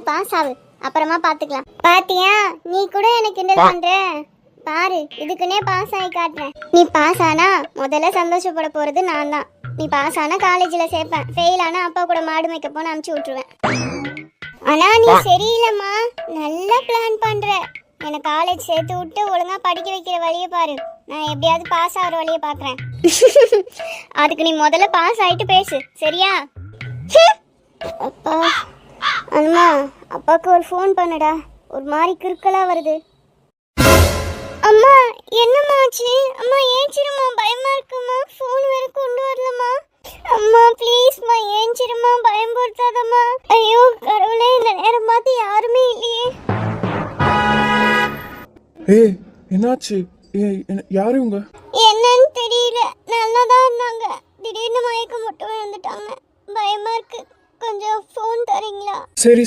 Pass ஆகு, அப்புறமா பாத்துக்கலாம். பாத்தியா, நீ கூட எனக்கு கிண்டல் பண்ற பாரு. இதுக்குன்னே பாஸ் ஆகி காட்டுறேன். நீ பாஸ் ஆனா முதல்ல சந்தோஷப்பட போறது நான் தான். நீ பாஸ் ஆனா காலேஜ்ல சேர்ப்பேன், ஃபெயில் ஆனா அப்பா கூட மாடு மேய்க்க போன அனுப்பிச்சு விட்டுருவேன். ஆனா நீ சரியில்லைம்மா, நல்லா பிளான் பண்ற. எனக்கு காலேஜ் சேர்த்து விட்டு ஒழுங்கா படிக்க வைக்கிற வழியை பாரு. நான் எப்படியாவது பாஸ் ஆகிற வழியை பாக்குறேன். அதுக்கு நீ முதல்ல பாஸ் ஆயிட்டு பேசு, சரியா? அப்பா, அம்மா, அப்பாவுக்கு ஒரு ஃபோன் பண்ணுடா. ஒரு மாதிரி கிறுக்கலா வருது. அம்மா, என்னம்மா ஆச்சு? அம்மா ஏஞ்சிருமா, பயமா இருக்குமா. ஃபோன் வேற கொண்டு வரலம்மா. அம்மா ப்ளீஸ்மா ஏஞ்சிருமா, பயம்படுத்தாதம்மா. ஐயோ கடவுளே, இந்த நேரம் பார்த்து யாருமே இல்லையே. ஏய், என்னாச்சு? ஏய், யாரு இவங்க? என்னன்னு தெரியல, நல்லாதான் இருந்தாங்க. திடீர்னு மயக்கம் மட்டும் விழுந்துட்டாங்க. பயமா இருக்கு. கொஞ்சம் ஃபோன் தரீங்களா? சரி